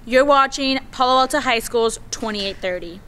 You're watching Palo Alto High School's 2830.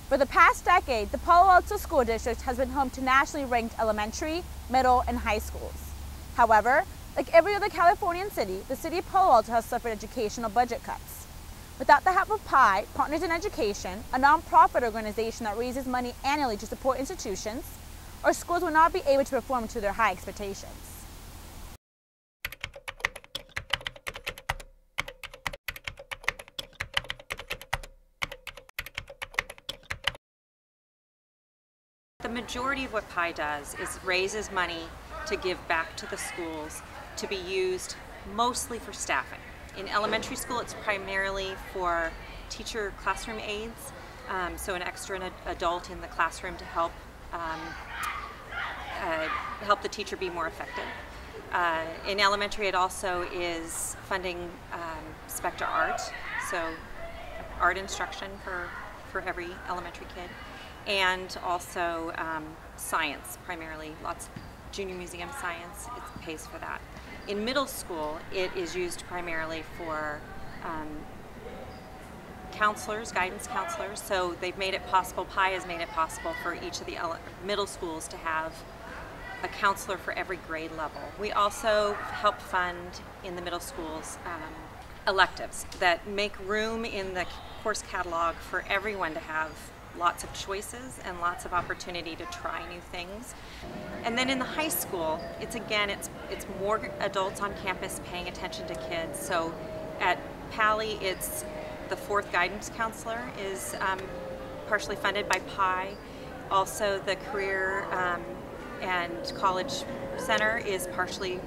For the past decade, the Palo Alto School District has been home to nationally ranked elementary, middle, and high schools. However, like every other Californian city, the city of Palo Alto has suffered educational budget cuts. Without the help of PI, Partners in Education, a nonprofit organization that raises money annually to support institutions, our schools will not be able to perform to their high expectations. The majority of what PI does is raises money to give back to the schools to be used mostly for staffing. In elementary school, it's primarily for teacher classroom aides, so an extra adult in the classroom to help help the teacher be more effective. In elementary, it also is funding Spectra Art, so art instruction for every elementary kid. And also science, primarily, lots of junior museum science, it pays for that. In middle school, it is used primarily for counselors, guidance counselors, so they've made it possible, PI has made it possible for each of the middle schools to have a counselor for every grade level. We also help fund in the middle schools electives that make room in the course catalog for everyone to have lots of choices and lots of opportunity to try new things. And then in the high school, it's more adults on campus paying attention to kids. So at Pally, it's the fourth guidance counselor is partially funded by PI. Also the career and college center is partially,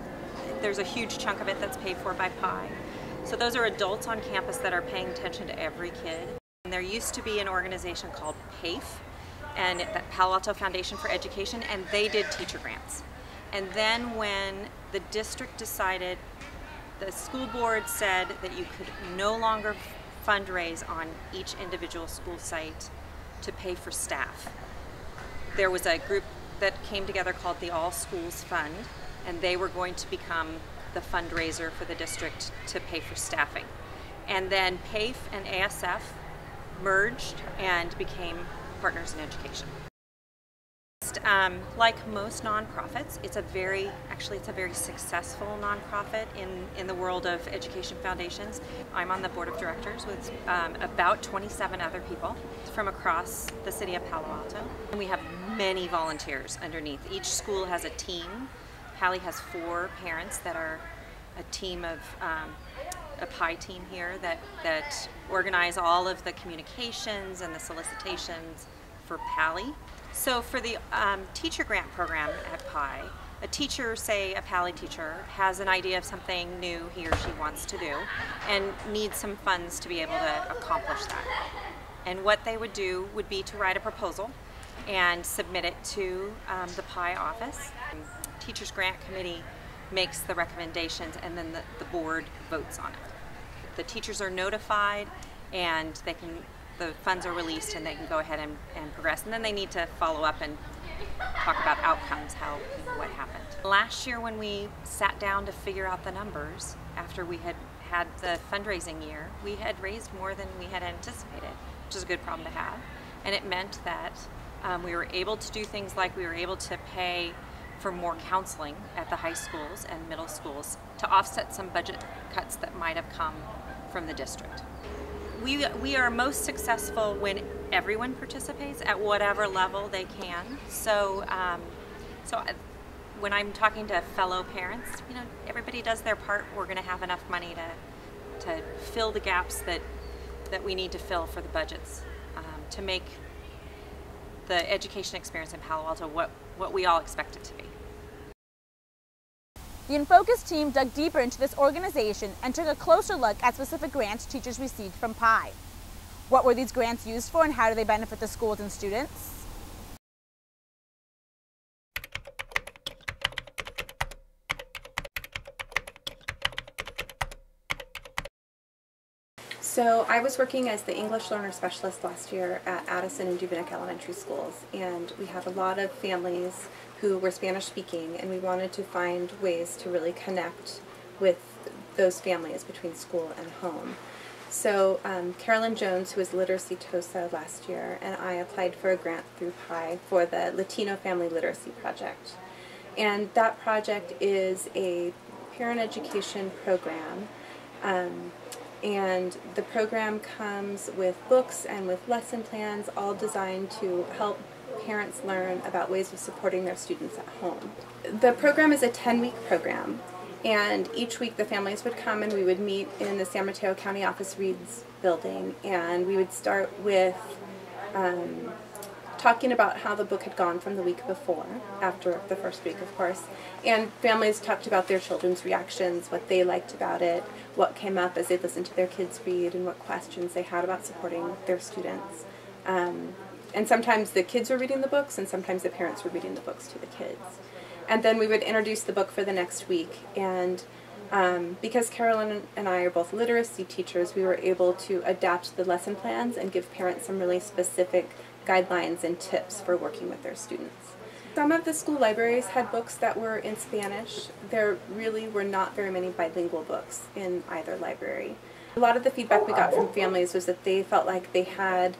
there's a huge chunk of it that's paid for by PI. So those are adults on campus that are paying attention to every kid. There used to be an organization called PAFE, and the Palo Alto Foundation for Education, and they did teacher grants. And then when the district decided, the school board said that you could no longer fundraise on each individual school site to pay for staff. There was a group that came together called the All Schools Fund, and they were going to become the fundraiser for the district to pay for staffing. And then PAFE and ASF merged and became Partners in Education. Like most nonprofits, it's a very successful nonprofit in the world of education foundations. I'm on the board of directors with about 27 other people from across the city of Palo Alto. And we have many volunteers underneath. Each school has a team. Pally has 4 parents that are a team of a PI team here that organize all of the communications and the solicitations for Pally. So for the teacher grant program at PI, a teacher, say a Pally teacher, has an idea of something new he or she wants to do and needs some funds to be able to accomplish that. And what they would do would be to write a proposal and submit it to the PI office. Teachers Grant Committee makes the recommendations, and then the board votes on it. The teachers are notified, and the funds are released, and they can go ahead and progress. And then they need to follow up and talk about outcomes, what happened. Last year, when we sat down to figure out the numbers, after we had the fundraising year, we had raised more than we had anticipated, which is a good problem to have. And it meant that we were able to do things like we were able to pay for more counseling at the high schools and middle schools to offset some budget cuts that might have come from the district. We are most successful when everyone participates at whatever level they can. So when I'm talking to fellow parents, you know, everybody does their part. We're going to have enough money to fill the gaps that we need to fill for the budgets to make the education experience in Palo Alto what we all expect it to be. The Infocus team dug deeper into this organization and took a closer look at specific grants teachers received from PI. What were these grants used for and how do they benefit the schools and students? So I was working as the English Learner Specialist last year at Addison and Dubinick Elementary Schools, and we have a lot of families who were Spanish speaking, and we wanted to find ways to really connect with those families between school and home. So Carolyn Jones, who was Literacy TOSA last year, and I applied for a grant through PI for the Latino Family Literacy Project. And that project is a parent education program. And the program comes with books and with lesson plans, all designed to help parents learn about ways of supporting their students at home. The program is a 10-week program, and each week the families would come and we would meet in the San Mateo County Office Reads building, and we would start with talking about how the book had gone from the week before, after the first week of course, and families talked about their children's reactions, what they liked about it, what came up as they listened to their kids read, and what questions they had about supporting their students. And sometimes the kids were reading the books, and sometimes the parents were reading the books to the kids. And then we would introduce the book for the next week, and because Carolyn and I are both literacy teachers, we were able to adapt the lesson plans and give parents some really specific guidelines and tips for working with their students. Some of the school libraries had books that were in Spanish. There really were not very many bilingual books in either library. A lot of the feedback we got from families was that they felt like they had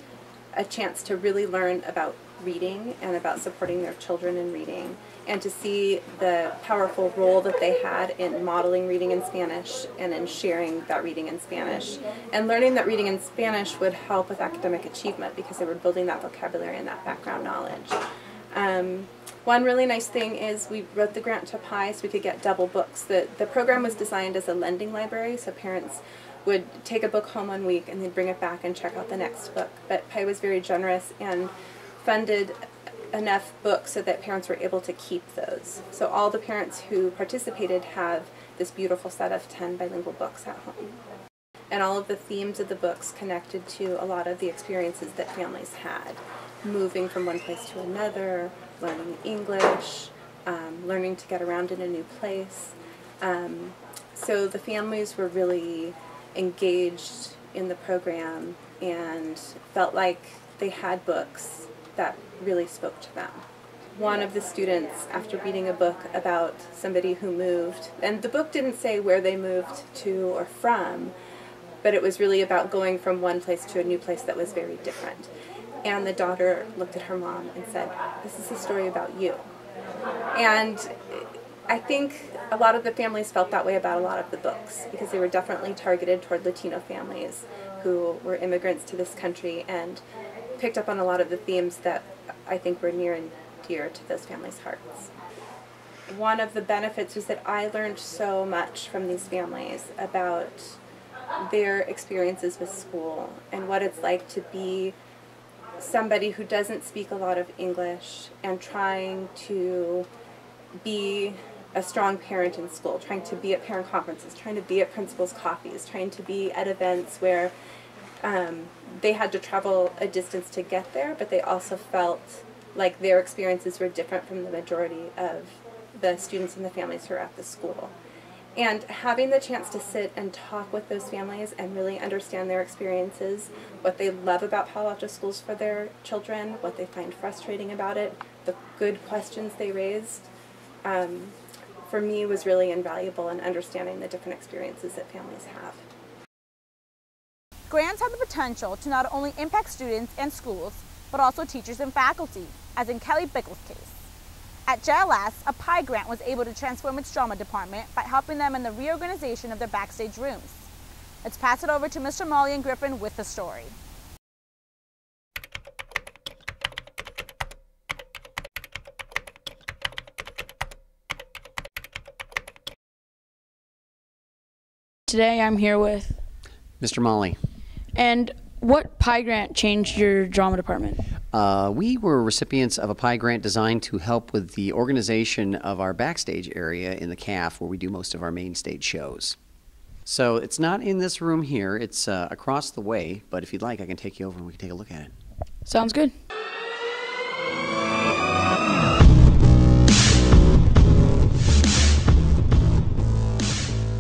a chance to really learn about reading and about supporting their children in reading, and to see the powerful role that they had in modeling reading in Spanish and in sharing that reading in Spanish. And learning that reading in Spanish would help with academic achievement because they were building that vocabulary and that background knowledge. One really nice thing is we wrote the grant to PI so we could get double books. The program was designed as a lending library, so parents would take a book home 1 week and they'd bring it back and check out the next book. But PI was very generous and funded enough books so that parents were able to keep those. So all the parents who participated have this beautiful set of 10 bilingual books at home. And all of the themes of the books connected to a lot of the experiences that families had. Moving from one place to another, learning English, learning to get around in a new place. So the families were really engaged in the program and felt like they had books that really spoke to them. One of the students, after reading a book about somebody who moved, and the book didn't say where they moved to or from, but it was really about going from one place to a new place that was very different. And the daughter looked at her mom and said, "This is a story about you." And I think a lot of the families felt that way about a lot of the books, because they were definitely targeted toward Latino families who were immigrants to this country and picked up on a lot of the themes that I think were near and dear to those families' hearts. One of the benefits was that I learned so much from these families about their experiences with school and what it's like to be somebody who doesn't speak a lot of English and trying to be a strong parent in school, trying to be at parent conferences, trying to be at principals' coffees, trying to be at events where they had to travel a distance to get there, but they also felt like their experiences were different from the majority of the students and the families who are at the school. And having the chance to sit and talk with those families and really understand their experiences, what they love about Palo Alto schools for their children, what they find frustrating about it, the good questions they raised, for me was really invaluable in understanding the different experiences that families have. Grants have the potential to not only impact students and schools, but also teachers and faculty, as in Kelly Bickle's case. At JLS, a PI grant was able to transform its drama department by helping them in the reorganization of their backstage rooms. Let's pass it over to Mr. Molly and Griffin with the story. Today I'm here with Mr. Molly. And what PI grant changed your drama department? We were recipients of a PI grant designed to help with the organization of our backstage area in the CAF where we do most of our main stage shows. So it's not in this room here, it's across the way, but if you'd like I can take you over and we can take a look at it. Sounds good.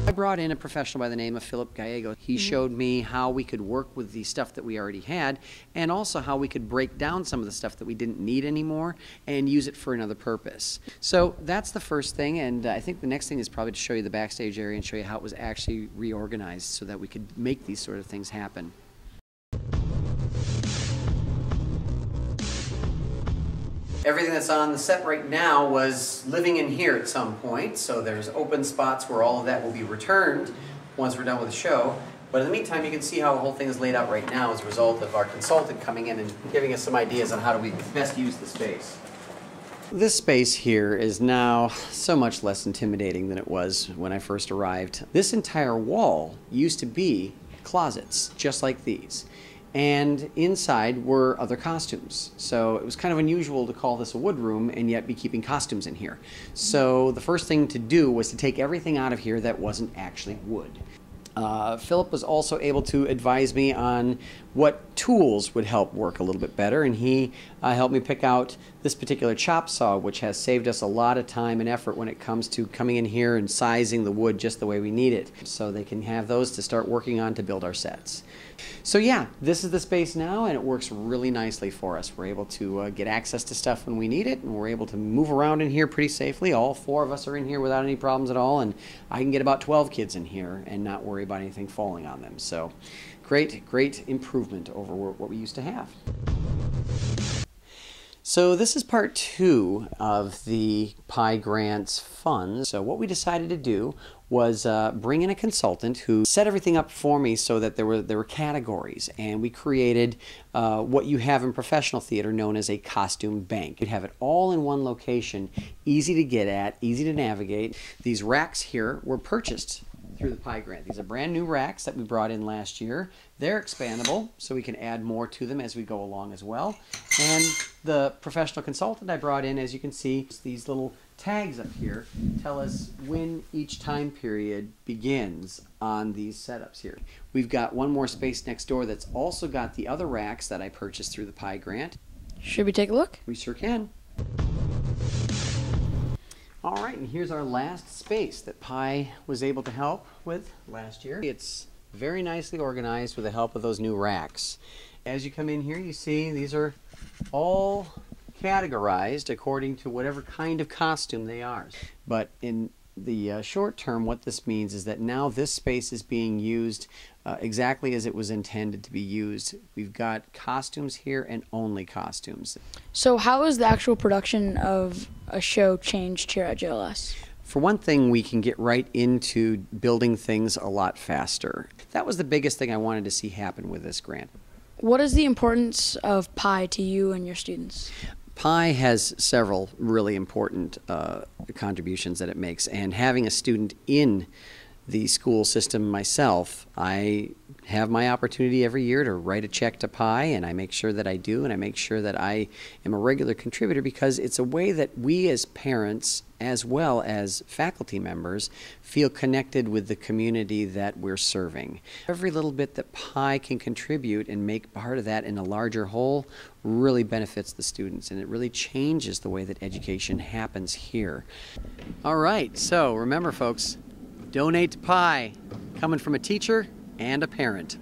I brought in a professional by the name of Philip Gallego. He showed me how we could work with the stuff that we already had and also how we could break down some of the stuff that we didn't need anymore and use it for another purpose. So that's the first thing, and I think the next thing is probably to show you the backstage area and show you how it was actually reorganized so that we could make these sort of things happen. Everything that's on the set right now was living in here at some point, so there's open spots where all of that will be returned once we're done with the show. But in the meantime, you can see how the whole thing is laid out right now as a result of our consultant coming in and giving us some ideas on how do we best use the space. This space here is now so much less intimidating than it was when I first arrived. This entire wall used to be closets, just like these. And inside were other costumes. So it was kind of unusual to call this a wood room and yet be keeping costumes in here. So the first thing to do was to take everything out of here that wasn't actually wood. Philip was also able to advise me on what tools would help work a little bit better, and he helped me pick out this particular chop saw, which has saved us a lot of time and effort when it comes to coming in here and sizing the wood just the way we need it, so they can have those to start working on to build our sets. So yeah, this is the space now, and it works really nicely for us. We're able to get access to stuff when we need it, and we're able to move around in here pretty safely. All four of us are in here without any problems at all, and I can get about 12 kids in here and not worry about anything falling on them. So great improvement over what we used to have. So this is part 2 of the PI Grants funds. So what we decided to do was bring in a consultant who set everything up for me so that there were categories, and we created what you have in professional theater known as a costume bank. You'd have it all in one location, easy to get at, easy to navigate. These racks here were purchased through the PI grant. These are brand new racks that we brought in last year. They're expandable, so we can add more to them as we go along as well. And the professional consultant I brought in, as you can see, these little tags up here tell us when each time period begins on these setups here. We've got one more space next door that's also got the other racks that I purchased through the PI grant. Should we take a look? We sure can. All right, and here's our last space that PI was able to help with last year. It's very nicely organized with the help of those new racks. As you come in here, you see these are all categorized according to whatever kind of costume they are. But in the short term, what this means is that now this space is being used exactly as it was intended to be used. We've got costumes here and only costumes. So how has the actual production of a show changed here at JLS? For one thing, we can get right into building things a lot faster. That was the biggest thing I wanted to see happen with this grant. What is the importance of PI to you and your students? PI has several really important contributions that it makes, and having a student in the school system myself, I have my opportunity every year to write a check to PI, and I make sure that I do, and I make sure that I am a regular contributor because it's a way that we as parents as well as faculty members feel connected with the community that we're serving. Every little bit that PI can contribute and make part of that in a larger whole really benefits the students, and it really changes the way that education happens here. All right, so remember folks, donate to PI, coming from a teacher and a parent.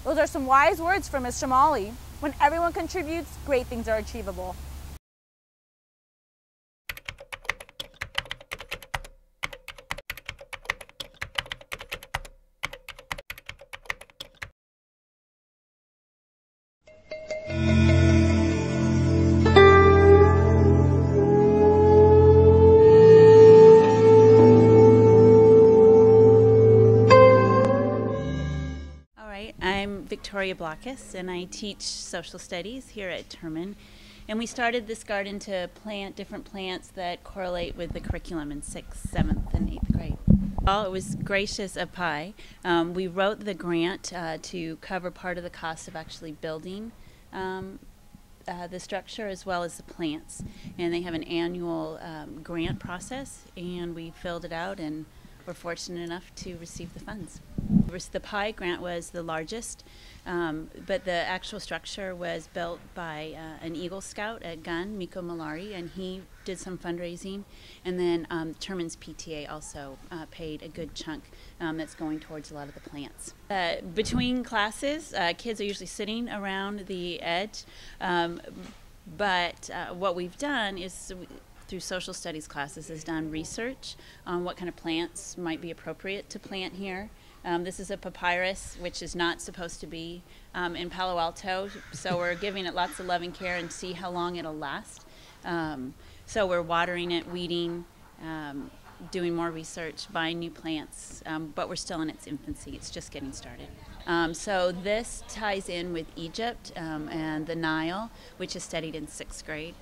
Those are some wise words from Mr. Molly. When everyone contributes, great things are achievable. Victoria Blockus, and I teach social studies here at Terman. And we started this garden to plant different plants that correlate with the curriculum in 6th, 7th, and 8th grade. It was gracious of PI. We wrote the grant to cover part of the cost of actually building the structure as well as the plants. And they have an annual grant process, and we filled it out and were fortunate enough to receive the funds. The PI grant was the largest, but the actual structure was built by an Eagle Scout at Gun, Miko Malari, and he did some fundraising. And then Terman's PTA also paid a good chunk that's going towards a lot of the plants. Between classes, kids are usually sitting around the edge, but what we've done is through social studies classes has done research on what kind of plants might be appropriate to plant here. This is a papyrus, which is not supposed to be in Palo Alto, so we're giving it lots of loving care and see how long it'll last. So we're watering it, weeding, doing more research, buying new plants, but we're still in its infancy. It's just getting started. So this ties in with Egypt and the Nile, which is studied in 6th grade.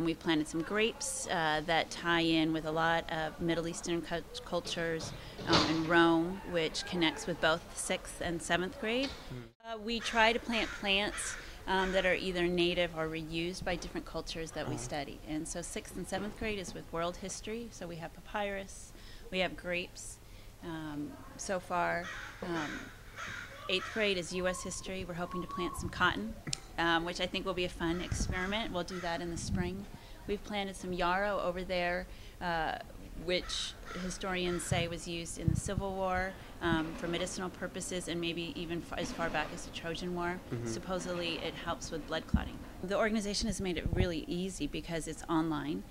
We've planted some grapes that tie in with a lot of Middle Eastern cultures and Rome, which connects with both 6th and 7th grade. We try to plant plants that are either native or reused by different cultures that we study. And so 6th and 7th grade is with world history. So we have papyrus, we have grapes so far. 8th grade is U.S. history. We're hoping to plant some cotton, which I think will be a fun experiment. We'll do that in the spring. We've planted some yarrow over there, which historians say was used in the Civil War for medicinal purposes, and maybe even as far back as the Trojan War. Supposedly it helps with blood clotting. The organization has made it really easy because it's online.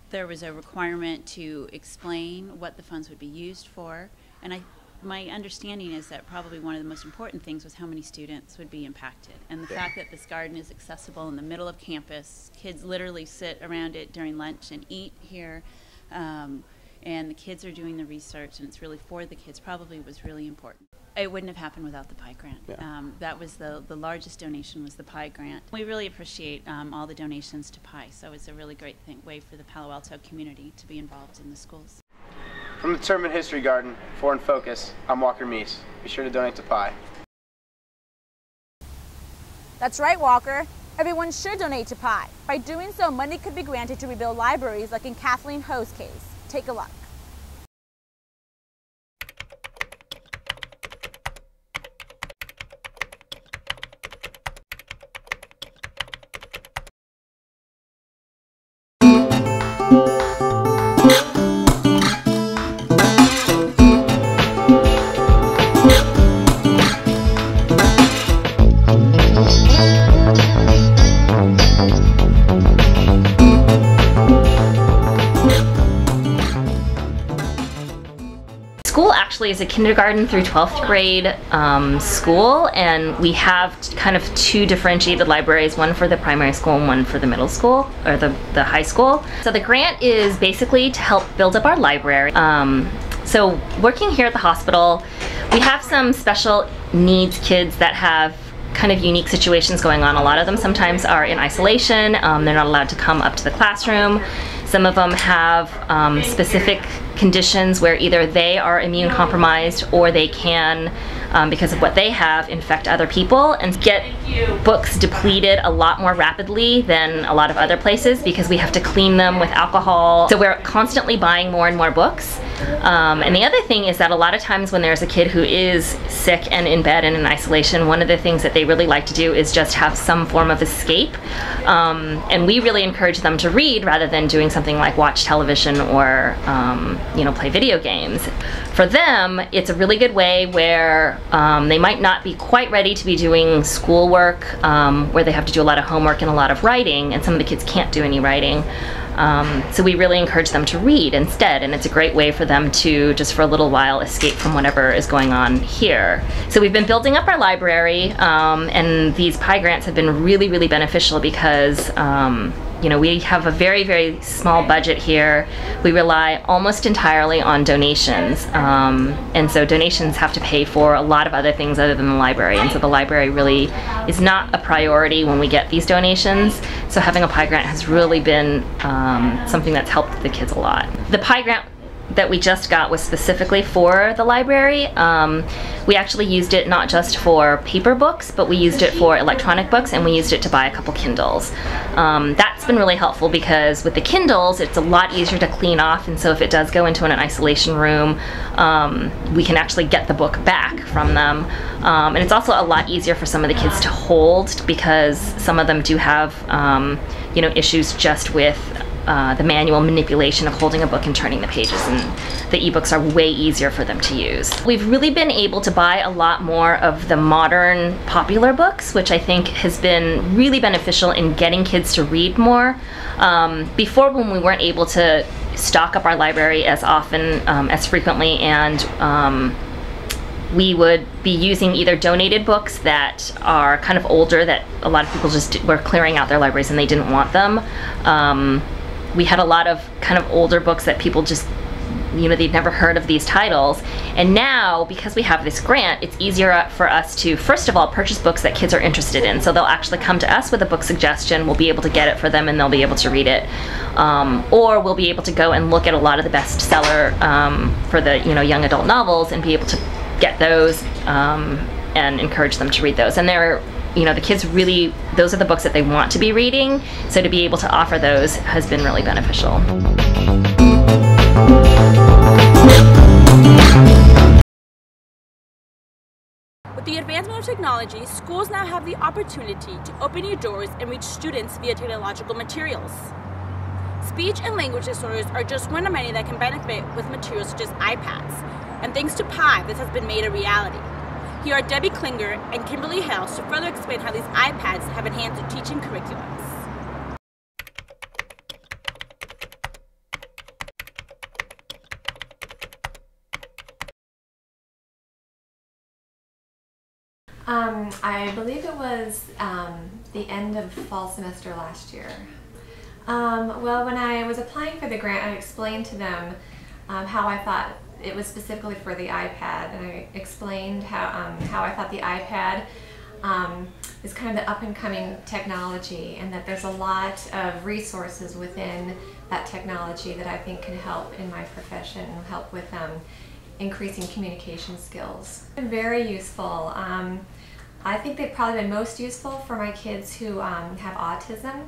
There was a requirement to explain what the funds would be used for, and my understanding is that probably one of the most important things was how many students would be impacted. And the fact that this garden is accessible in the middle of campus, kids literally sit around it during lunch and eat here, and the kids are doing the research, and it's really for the kids, probably was really important. It wouldn't have happened without the PI grant. Yeah. That was the largest donation was the PI grant. We really appreciate all the donations to PI, so it's a really great way for the Palo Alto community to be involved in the schools. From the Terman History Garden for Infocus, I'm Walker Meese. Be sure to donate to PI. That's right, Walker. Everyone should donate to PI. By doing so, money could be granted to rebuild libraries like in Kathleen Ho's case. Take a look. School actually is a kindergarten through 12th grade school, and we have kind of two differentiated libraries, one for the primary school and one for the middle school, or the high school. So the grant is basically to help build up our library. So working here at the hospital, we have some special needs kids that have kind of unique situations going on. A lot of them sometimes are in isolation. They're not allowed to come up to the classroom. Some of them have specific conditions where either they are immune compromised or they can, because of what they have, infect other people and get books depleted a lot more rapidly than a lot of other places because we have to clean them with alcohol. So we're constantly buying more and more books. And the other thing is that a lot of times when there's a kid who is sick and in bed and in isolation, one of the things that they really like to do is just have some form of escape. And we really encourage them to read rather than doing something like watch television or play video games. For them, it's a really good way where they might not be quite ready to be doing schoolwork, where they have to do a lot of homework and a lot of writing, and some of the kids can't do any writing. So we really encourage them to read instead, and it's a great way for them to, just for a little while, escape from whatever is going on here. So we've been building up our library, and these PI grants have been really, really beneficial because you know, we have a very, very small budget here. We rely almost entirely on donations, and so donations have to pay for a lot of other things other than the library, and so the library really is not a priority when we get these donations. So having a PIE grant has really been something that's helped the kids a lot. The PIE grant that we just got was specifically for the library. We actually used it not just for paper books, but we used it for electronic books, and we used it to buy a couple Kindles. That's been really helpful because with the Kindles, it's a lot easier to clean off, and so if it does go into an isolation room, we can actually get the book back from them. And it's also a lot easier for some of the kids to hold because some of them do have you know, issues just with the manual manipulation of holding a book and turning the pages, and the ebooks are way easier for them to use. We've really been able to buy a lot more of the modern popular books, which I think has been really beneficial in getting kids to read more. Before, when we weren't able to stock up our library as often, as frequently, and we would be using either donated books that are kind of older, that a lot of people just were clearing out their libraries and they didn't want them. We had a lot of kind of older books that people just, you know, they'd never heard of these titles. And now, because we have this grant, it's easier for us to, first of all, purchase books that kids are interested in. So they'll actually come to us with a book suggestion, we'll be able to get it for them and they'll be able to read it. Or we'll be able to go and look at a lot of the bestseller for the, you know, young adult novels and be able to get those and encourage them to read those. And they're, you know, the kids really, those are the books that they want to be reading, so to be able to offer those has been really beneficial. With the advancement of technology, schools now have the opportunity to open new doors and reach students via technological materials. Speech and language disorders are just one of many that can benefit with materials such as iPads, and thanks to PIE, this has been made a reality. Here are Debbie Klinger and Kimberly Hales to further explain how these iPads have enhanced the teaching curriculums. I believe it was the end of fall semester last year. Well, when I was applying for the grant, I explained to them how I thought it was specifically for the iPad, and I explained how I thought the iPad is kind of the up-and-coming technology, and that there's a lot of resources within that technology that I think can help in my profession, help with increasing communication skills. It's been very useful. I think they've probably been most useful for my kids who have autism.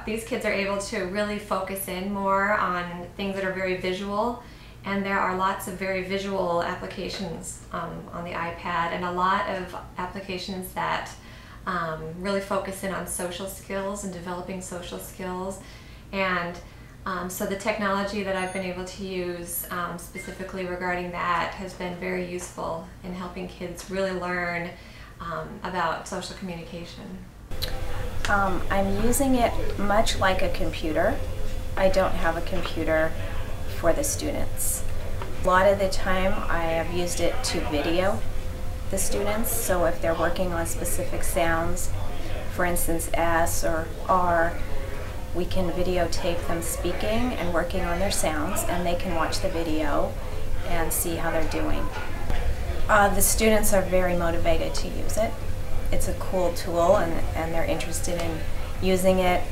These kids are able to really focus in more on things that are very visual, and there are lots of very visual applications on the iPad, and a lot of applications that really focus in on social skills and developing social skills. And so the technology that I've been able to use specifically regarding that has been very useful in helping kids really learn about social communication. I'm using it much like a computer. I don't have a computer for the students. A lot of the time I have used it to video the students, so if they're working on specific sounds, for instance S or R, we can videotape them speaking and working on their sounds, and they can watch the video and see how they're doing. The students are very motivated to use it. It's a cool tool, and they're interested in using it.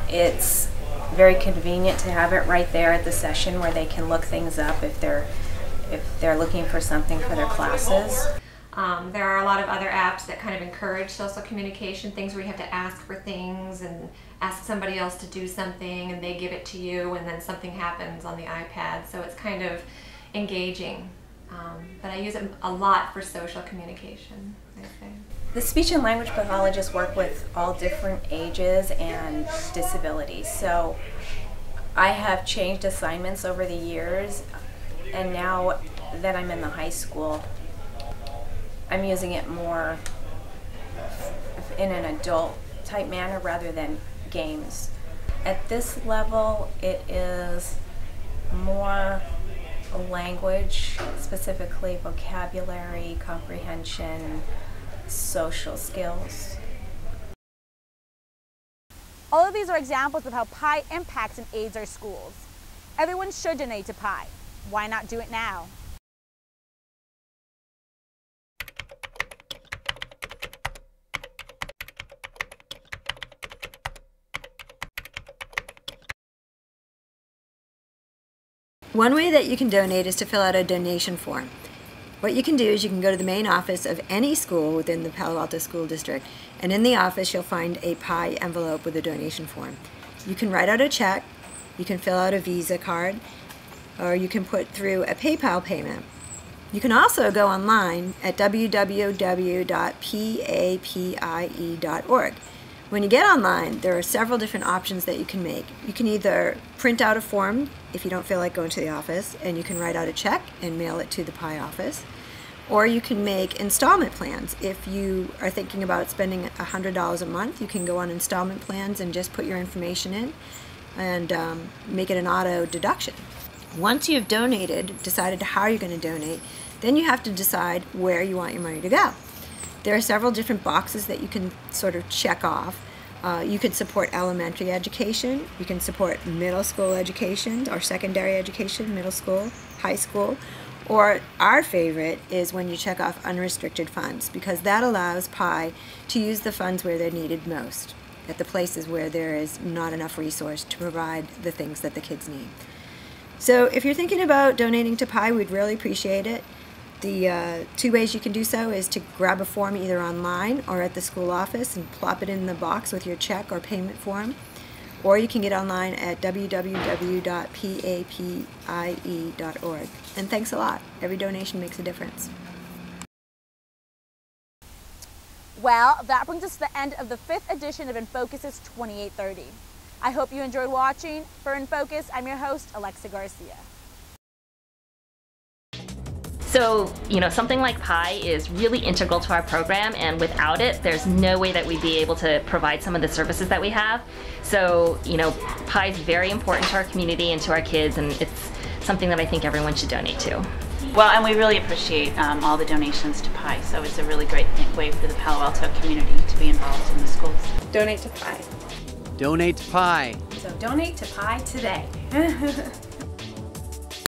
It's very convenient to have it right there at the session where they can look things up if they're looking for something for their classes. There are a lot of other apps that kind of encourage social communication, things where you have to ask for things and ask somebody else to do something and they give it to you, and then something happens on the iPad, so it's kind of engaging. But I use it a lot for social communication, I think. The speech and language pathologists work with all different ages and disabilities, so I have changed assignments over the years, and now that I'm in the high school, I'm using it more in an adult type manner rather than games. At this level, it is more language, specifically vocabulary, comprehension, social skills. All of these are examples of how PI impacts and aids our schools. Everyone should donate to PI. Why not do it now? One way that you can donate is to fill out a donation form. What you can do is you can go to the main office of any school within the Palo Alto School District, and in the office you'll find a PI envelope with a donation form. You can write out a check, you can fill out a Visa card, or you can put through a PayPal payment. You can also go online at www.papie.org. When you get online, there are several different options that you can make. You can either print out a form if you don't feel like going to the office, and you can write out a check and mail it to the PI office. Or you can make installment plans. If you are thinking about spending $100 a month, you can go on installment plans and just put your information in and make it an auto deduction. Once you've donated, decided how you're going to donate, then you have to decide where you want your money to go. There are several different boxes that you can sort of check off. You could support elementary education, you can support middle school education or secondary education, middle school, high school, or our favorite is when you check off unrestricted funds, because that allows PI to use the funds where they're needed most, at the places where there is not enough resource to provide the things that the kids need. So if you're thinking about donating to PI, we'd really appreciate it. The two ways you can do so is to grab a form either online or at the school office and plop it in the box with your check or payment form. Or you can get online at www.papie.org. And thanks a lot. Every donation makes a difference. Well, that brings us to the end of the 5th edition of Infocus's 2830. I hope you enjoyed watching. For Infocus, I'm your host, Alexa Garcia. So, something like PI is really integral to our program, and without it, there's no way that we'd be able to provide some of the services that we have. So, PI is very important to our community and to our kids, and it's something that I think everyone should donate to. Well, and we really appreciate all the donations to PI, so it's a really great way for the Palo Alto community to be involved in the schools. Donate to PI. Donate to PI. So donate to PI today.